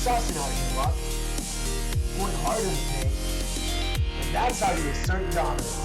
sussing out your luck, going hard in the paint, and that's how you assert dominance.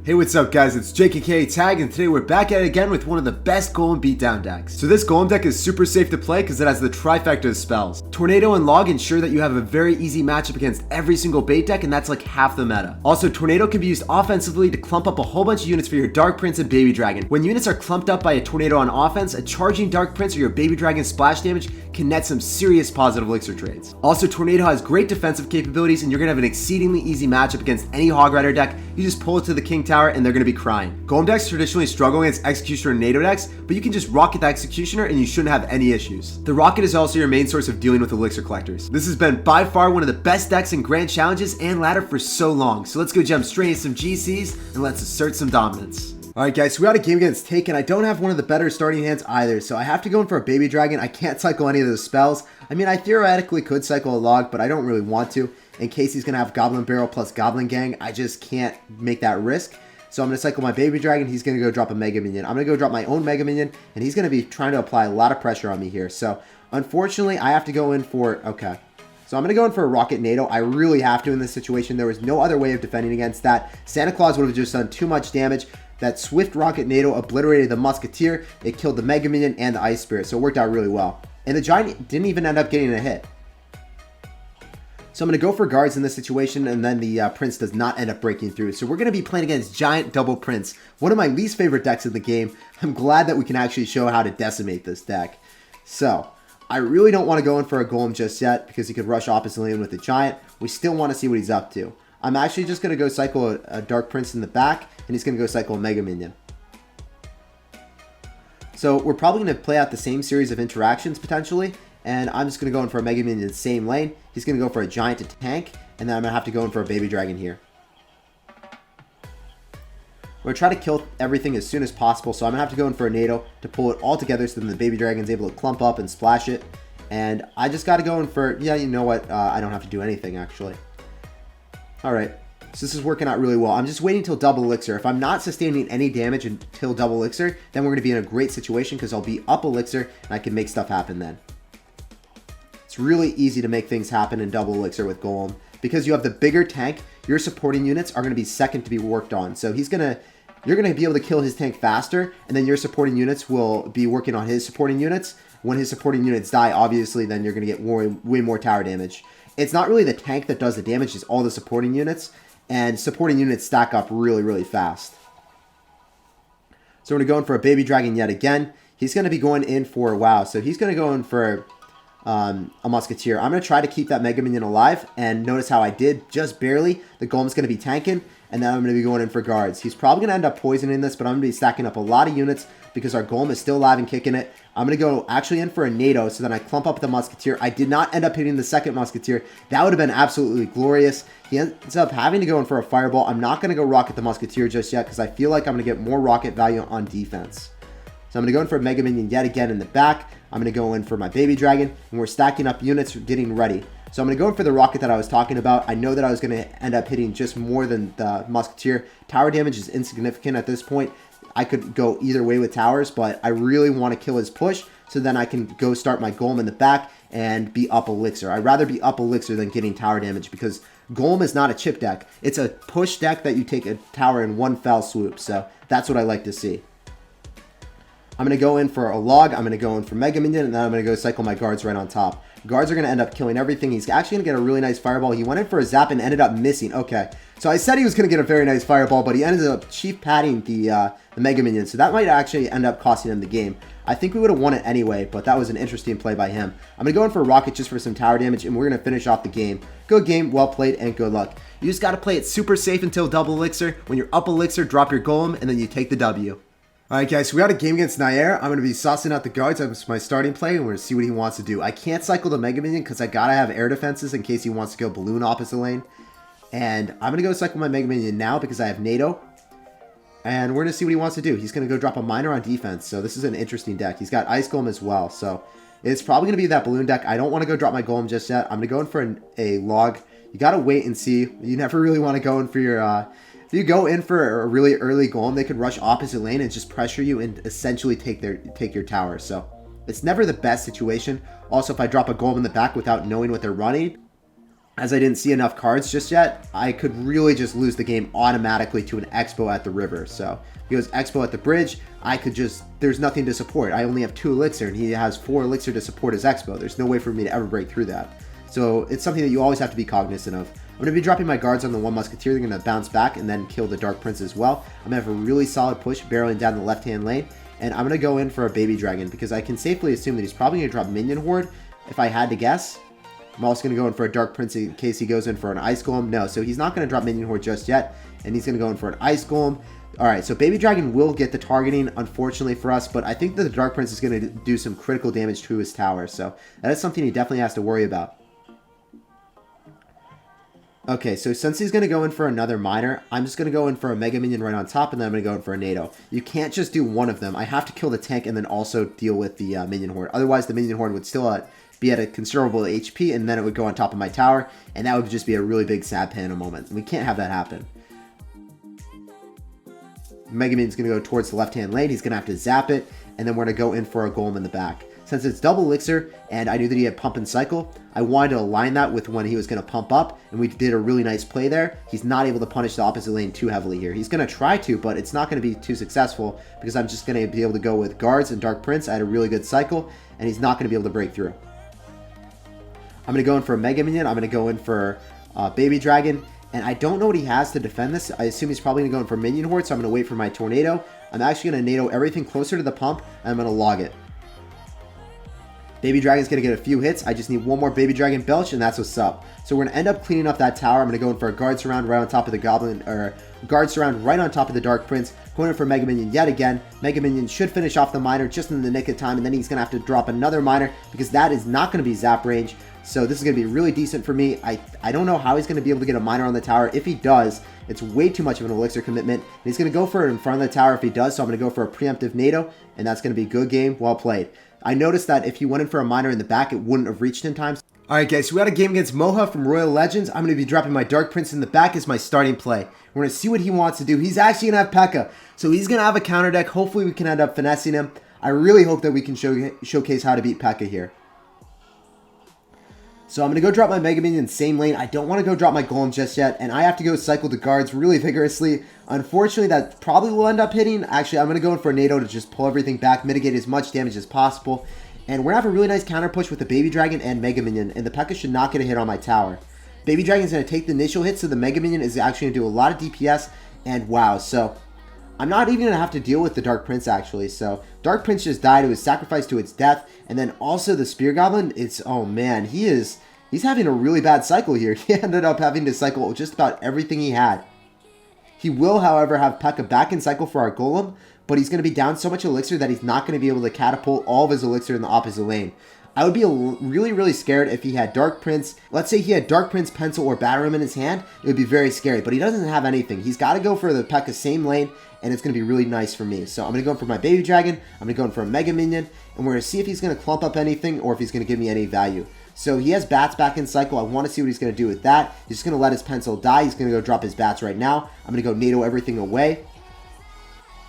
Hey, what's up guys, it's SirTagCR, and today we're back at it again with one of the best Golem beatdown decks. So this Golem deck is super safe to play because it has the trifecta of spells. Tornado and Log ensure that you have a very easy matchup against every single bait deck, and that's like half the meta. Also, Tornado can be used offensively to clump up a whole bunch of units for your Dark Prince and Baby Dragon. When units are clumped up by a Tornado on offense, a charging Dark Prince or your Baby Dragon splash damage can net some serious positive elixir trades. Also, Tornado has great defensive capabilities, and you're going to have an exceedingly easy matchup against any Hog Rider deck. You just pull it to the King Tower and they're going to be crying. Golem decks traditionally struggle against Executioner and Nado decks, but you can just rocket the Executioner and you shouldn't have any issues. The rocket is also your main source of dealing with elixir collectors. This has been by far one of the best decks in Grand Challenges and Ladder for so long, so let's go jump straight into some GCs and let's assert some dominance. Alright guys, so we got a game against Take, and I don't have one of the better starting hands either, so I have to go in for a Baby Dragon. I can't cycle any of those spells. I mean, I theoretically could cycle a Log, but I don't really want to. In case he's going to have Goblin Barrel plus Goblin Gang, I just can't make that risk. So I'm going to cycle my Baby Dragon, he's going to go drop a Mega Minion. I'm going to go drop my own Mega Minion, and he's going to be trying to apply a lot of pressure on me here. So, unfortunately, I have to go in for... Okay. So I'm going to go in for a Rocket Nado. I really have to in this situation. There was no other way of defending against that. Santa Claus would have just done too much damage. That Swift Rocket Nado obliterated the Musketeer. It killed the Mega Minion and the Ice Spirit, so it worked out really well. And the Giant didn't even end up getting a hit. So I'm going to go for guards in this situation, and then the Prince does not end up breaking through. So we're going to be playing against Giant Double Prince, one of my least favorite decks in the game. I'm glad that we can actually show how to decimate this deck. So I really don't want to go in for a Golem just yet because he could rush opposite lane with the Giant. We still want to see what he's up to. I'm actually just going to go cycle a Dark Prince in the back, and he's going to go cycle a Mega Minion. So we're probably going to play out the same series of interactions potentially. And I'm just going to go in for a Mega Minion in the same lane. He's going to go for a Giant to tank. And then I'm going to have to go in for a Baby Dragon here. We're going to try to kill everything as soon as possible. So I'm going to have to go in for a Nado to pull it all together so then the Baby Dragon's able to clump up and splash it. And I just got to go in for... Yeah, you know what? I don't have to do anything, actually. Alright. So this is working out really well. I'm just waiting until double elixir. If I'm not sustaining any damage until double elixir, then we're going to be in a great situation because I'll be up elixir and I can make stuff happen then. It's really easy to make things happen in double elixir with Golem. Because you have the bigger tank, your supporting units are going to be second to be worked on. So you're going to be able to kill his tank faster, and then your supporting units will be working on his supporting units. When his supporting units die, obviously, then you're going to get way more tower damage. It's not really the tank that does the damage, it's all the supporting units. And supporting units stack up really fast. So we're going to go in for a Baby Dragon yet again. He's going to be going in for... Wow, so he's going to go in for... a Musketeer. I'm going to try to keep that Mega Minion alive, and notice how I did just barely. The Golem's going to be tanking, and then I'm going to be going in for guards. He's probably going to end up poisoning this, but I'm going to be stacking up a lot of units because our Golem is still alive and kicking it. I'm going to go actually in for a Nado, so then I clump up the Musketeer. I did not end up hitting the second Musketeer. That would have been absolutely glorious. He ends up having to go in for a Fireball. I'm not going to go rocket the Musketeer just yet because I feel like I'm going to get more rocket value on defense. So I'm going to go in for a Mega Minion yet again in the back. I'm going to go in for my Baby Dragon, and we're stacking up units, getting ready. So I'm going to go in for the rocket that I was talking about. I know that I was going to end up hitting just more than the Musketeer. Tower damage is insignificant at this point. I could go either way with towers, but I really want to kill his push, so then I can go start my Golem in the back and be up elixir. I'd rather be up elixir than getting tower damage because Golem is not a chip deck. It's a push deck that you take a tower in one fell swoop, so that's what I like to see. I'm going to go in for a Log, I'm going to go in for Mega Minion, and then I'm going to go cycle my guards right on top. Guards are going to end up killing everything. He's actually going to get a really nice Fireball. He went in for a Zap and ended up missing. Okay, so I said he was going to get a very nice Fireball, but he ended up Chief Patting the Mega Minion, so that might actually end up costing him the game. I think we would have won it anyway, but that was an interesting play by him. I'm going to go in for a Rocket just for some tower damage, and we're going to finish off the game. Good game, well played, and good luck. You just got to play it super safe until double elixir. When you're up elixir, drop your Golem, and then you take the W. Alright guys, so we got a game against Nair. I'm going to be sussing out the guards. That's my starting play, and we're going to see what he wants to do. I can't cycle the Mega Minion because I got to have air defenses in case he wants to go Balloon opposite lane. And I'm going to go cycle my Mega Minion now because I have Nado. And we're going to see what he wants to do. He's going to go drop a Miner on defense, so this is an interesting deck. He's got Ice Golem as well, so it's probably going to be that Balloon deck. I don't want to go drop my Golem just yet. I'm going to go in for a Log. You got to wait and see. You never really want to go in for your... If you go in for a really early Golem, they could rush opposite lane and just pressure you and essentially take your tower. So It's never the best situation. Also, if I drop a Golem in the back without knowing what they're running, as I didn't see enough cards just yet, I could really just lose the game automatically to an Expo at the river. So if he goes Expo at the bridge, I could just, there's nothing to support. I only have 2 elixir and he has 4 elixir to support his Expo. There's no way for me to ever break through that. So it's something that you always have to be cognizant of. I'm going to be dropping my guards on the 1 Musketeer. They're going to bounce back and then kill the Dark Prince as well. I'm going to have a really solid push barreling down the left-hand lane. And I'm going to go in for a Baby Dragon because I can safely assume that he's probably going to drop Minion Horde if I had to guess. I'm also going to go in for a Dark Prince in case he goes in for an Ice Golem. No, so he's not going to drop Minion Horde just yet. And he's going to go in for an Ice Golem. Alright, so Baby Dragon will get the targeting, unfortunately for us. But I think that the Dark Prince is going to do some critical damage to his tower. So that is something he definitely has to worry about. Okay, so since he's going to go in for another Miner, I'm just going to go in for a Mega Minion right on top, and then I'm going to go in for a Nado. You can't just do one of them. I have to kill the tank and then also deal with the Minion Horde. Otherwise, the Minion Horde would still be at a considerable HP, and then it would go on top of my tower, and that would just be a really big sad Panda moment. We can't have that happen. Mega Minion's going to go towards the left-hand lane. He's going to have to zap it, and then we're going to go in for a Golem in the back. Since it's double elixir, and I knew that he had pump and cycle, I wanted to align that with when he was going to pump up, and we did a really nice play there. He's not able to punish the opposite lane too heavily here. He's going to try to, but it's not going to be too successful, because I'm just going to be able to go with guards and Dark Prince. I had a really good cycle, and he's not going to be able to break through. I'm going to go in for a Mega Minion. I'm going to go in for Baby Dragon, and I don't know what he has to defend this. I assume he's probably going to go in for Minion Horde, so I'm going to wait for my Tornado. I'm actually going to Nado everything closer to the pump, and I'm going to log it. Baby Dragon's going to get a few hits. I just need one more Baby Dragon Belch, and that's what's up. So we're going to end up cleaning up that tower. I'm going to go in for a Guard Surround right on top of the Goblin, or Guard Surround right on top of the Dark Prince. Going in for Mega Minion yet again. Mega Minion should finish off the Miner just in the nick of time, and then he's going to have to drop another Miner because that is not going to be zap range. So this is going to be really decent for me. I don't know how he's going to be able to get a Miner on the tower. If he does, it's way too much of an elixir commitment. And he's going to go for it in front of the tower if he does, so I'm going to go for a preemptive Nado, and that's going to be a good game, well played. I noticed that if he went in for a Miner in the back, it wouldn't have reached in time. Alright guys, so we had a game against Moha from Royal Legends. I'm going to be dropping my Dark Prince in the back as my starting play. We're going to see what he wants to do. He's actually going to have Pekka, so he's going to have a counter deck. Hopefully we can end up finessing him. I really hope that we can showcase how to beat Pekka here. So I'm going to go drop my Mega Minion same lane. I don't want to go drop my Golem just yet, and I have to go cycle the guards really vigorously. Unfortunately, that probably will end up hitting. Actually, I'm going to go in for a Nado to just pull everything back, mitigate as much damage as possible. And we're going to have a really nice counter push with the Baby Dragon and Mega Minion, and the Pekka should not get a hit on my tower. Baby Dragon's going to take the initial hit, so the Mega Minion is actually going to do a lot of DPS, and wow, so I'm not even going to have to deal with the Dark Prince, actually. So Dark Prince just died. It was sacrificed to its death, and then also the Spear Goblin, oh man, he's having a really bad cycle here. He ended up having to cycle just about everything he had. He will, however, have Pekka back in cycle for our Golem, but he's going to be down so much elixir that he's not going to be able to catapult all of his elixir in the opposite lane. I would be really scared if he had Dark Prince. Let's say he had Dark Prince, Pencil, or Batterum in his hand. It would be very scary, but he doesn't have anything. He's got to go for the Pekka same lane, and it's going to be really nice for me. So I'm going to go in for my Baby Dragon. I'm going to go in for a Mega Minion, and we're going to see if he's going to clump up anything or if he's going to give me any value. So he has bats back in cycle. I want to see what he's going to do with that. He's just going to let his Pencil die. He's going to go drop his bats right now. I'm going to go Nado everything away.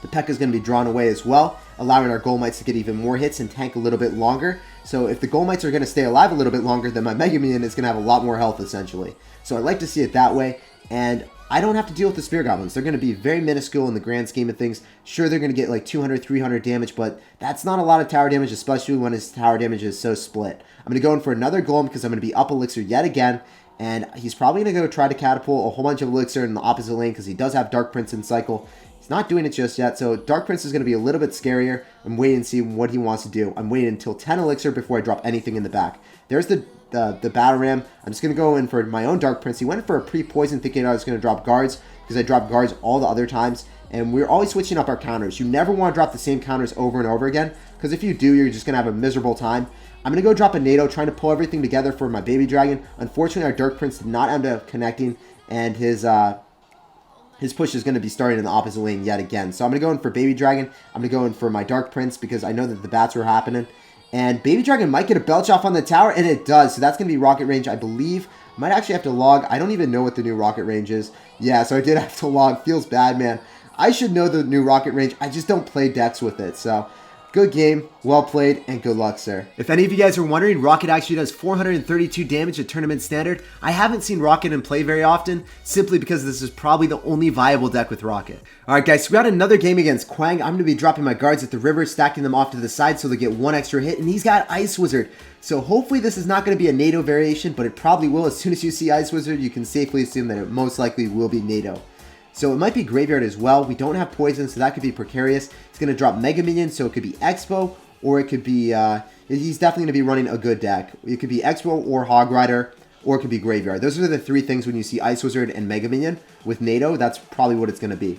The Pekka is going to be drawn away as well, allowing our Golemites to get even more hits and tank a little bit longer. So if the Golemites are going to stay alive a little bit longer, then my Mega Minion is going to have a lot more health, essentially. So I like to see it that way, and I don't have to deal with the Spear Goblins. They're going to be very minuscule in the grand scheme of things. Sure, they're going to get like 200, 300 damage, but that's not a lot of tower damage, especially when his tower damage is so split. I'm going to go in for another Golem because I'm going to be up elixir yet again, and he's probably going to go try to catapult a whole bunch of elixir in the opposite lane because he does have Dark Prince in cycle. He's not doing it just yet, so Dark Prince is going to be a little bit scarier. I'm waiting to see what he wants to do. I'm waiting until 10 elixir before I drop anything in the back. There's the Battle Ram. I'm just going to go in for my own Dark Prince. He went for a pre-poison thinking I was going to drop guards because I dropped guards all the other times. And we're always switching up our counters. You never want to drop the same counters over and over again because if you do, you're just going to have a miserable time. I'm going to go drop a Nado trying to pull everything together for my Baby Dragon. Unfortunately, our Dark Prince did not end up connecting, and his push is going to be starting in the opposite lane yet again. So I'm going to go in for Baby Dragon. I'm going to go in for my Dark Prince because I know that the bats are happening. And Baby Dragon might get a belch off on the tower, and it does. So that's going to be rocket range, I believe. Might actually have to log. I don't even know what the new rocket range is. Yeah, so I did have to log. Feels bad, man. I should know the new rocket range. I just don't play decks with it. So Good game, well played, and good luck, sir. If any of you guys are wondering, Rocket actually does 432 damage at Tournament Standard. I haven't seen Rocket in play very often, simply because this is probably the only viable deck with Rocket. Alright guys, so we got another game against Quang. I'm going to be dropping my guards at the river, stacking them off to the side so they get one extra hit, and he's got Ice Wizard. So hopefully this is not going to be a nado variation, but it probably will. As soon as you see Ice Wizard, you can safely assume that it most likely will be nado. So it might be Graveyard as well. We don't have Poison, so that could be precarious. It's going to drop Mega Minion, so it could be Expo, or it could be... he's definitely going to be running a good deck. It could be Expo or Hog Rider, or it could be Graveyard. Those are the three things when you see Ice Wizard and Mega Minion. With nado, that's probably what it's going to be.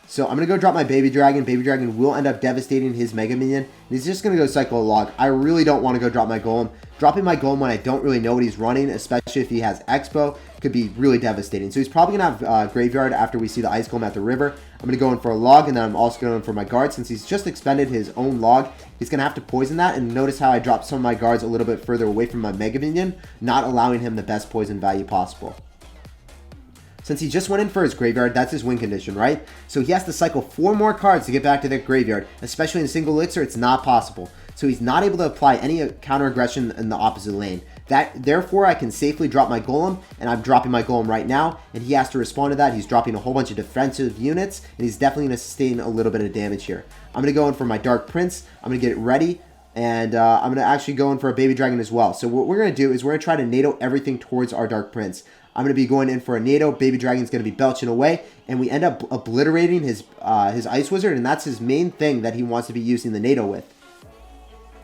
So I'm going to go drop my Baby Dragon. Baby Dragon will end up devastating his Mega Minion. And he's just going to go Cycle a Log. I really don't want to go drop my Golem. Dropping my Golem when I don't really know what he's running, especially if he has Expo, could be really devastating. So he's probably going to have Graveyard after we see the Ice Golem at the river. I'm going to go in for a Log, and then I'm also going for my guard. Since he's just expended his own Log, he's going to have to poison that. And notice how I dropped some of my guards a little bit further away from my Mega Minion, not allowing him the best poison value possible. Since he just went in for his graveyard, that's his win condition, right? So he has to cycle 4 more cards to get back to the graveyard. Especially in a single elixir, it's not possible. So he's not able to apply any counter aggression in the opposite lane. Therefore, I can safely drop my Golem, and I'm dropping my Golem right now, and he has to respond to that. He's dropping a whole bunch of defensive units, and he's definitely going to sustain a little bit of damage here. I'm going to go in for my Dark Prince. I'm going to get it ready, and I'm going to actually go in for a Baby Dragon as well. So what we're going to do is we're going to try to nado everything towards our Dark Prince. I'm going to be going in for a nado. Baby Dragon's going to be belching away, and we end up obliterating his Ice Wizard, and that's his main thing that he wants to be using the nado with.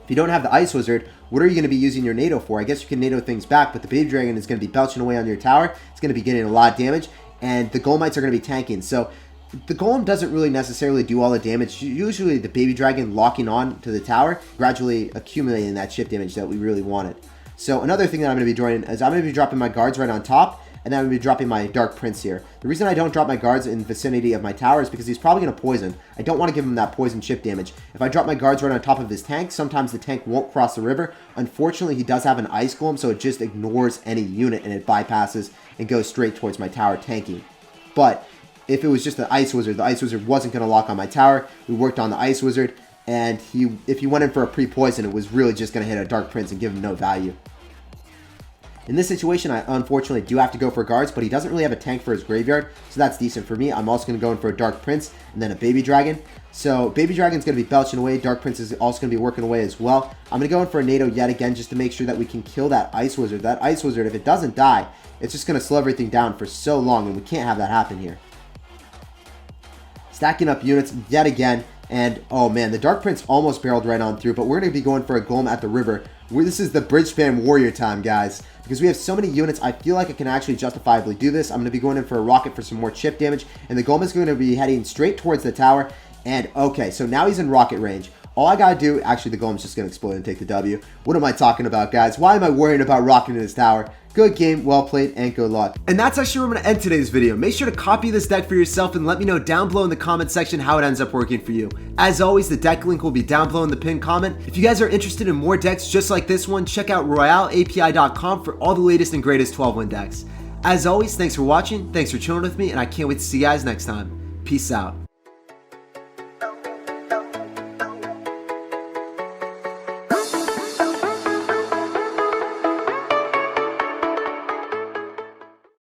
If you don't have the Ice Wizard, what are you going to be using your nado for? I guess you can nado things back, but the Baby Dragon is going to be belching away on your tower. It's going to be getting a lot of damage, and the Golemites are going to be tanking. So the Golem doesn't really necessarily do all the damage. Usually the Baby Dragon locking on to the tower, gradually accumulating that chip damage that we really wanted. So another thing that I'm going to be doing is I'm going to be dropping my guards right on top, and then I'm going to be dropping my Dark Prince here. The reason I don't drop my guards in the vicinity of my tower is because he's probably going to poison. I don't want to give him that poison chip damage. If I drop my guards right on top of his tank, sometimes the tank won't cross the river. Unfortunately, he does have an Ice Golem, so it just ignores any unit, and it bypasses and goes straight towards my tower tanking. But if it was just the Ice Wizard wasn't going to lock on my tower. We worked on the Ice Wizard, and if he went in for a pre-poison, it was really just going to hit a Dark Prince and give him no value. In this situation, I unfortunately do have to go for guards, but he doesn't really have a tank for his graveyard, so that's decent for me. I'm also going to go in for a Dark Prince and then a Baby Dragon. So Baby Dragon's going to be belching away. Dark Prince is also going to be working away as well. I'm going to go in for a nado yet again just to make sure that we can kill that Ice Wizard. That Ice Wizard, if it doesn't die, it's just going to slow everything down for so long, and we can't have that happen here. Stacking up units yet again. And, oh man, the Dark Prince almost barreled right on through, but we're going to be going for a Golem at the river. This is the Bridge Spam Warrior time, guys. Because we have so many units, I feel like I can actually justifiably do this. I'm going to be going in for a Rocket for some more chip damage, and the Golem is going to be heading straight towards the tower. And, okay, so now he's in Rocket range. All I gotta do, actually the Golem's just gonna explode and take the W. What am I talking about, guys? Why am I worrying about rocking in his tower? Good game, well played, and good luck. And that's actually where I'm gonna end today's video. Make sure to copy this deck for yourself and let me know down below in the comment section how it ends up working for you. As always, the deck link will be down below in the pinned comment. If you guys are interested in more decks just like this one, check out RoyaleAPI.com for all the latest and greatest 12-win decks. As always, thanks for watching, thanks for chilling with me, and I can't wait to see you guys next time. Peace out.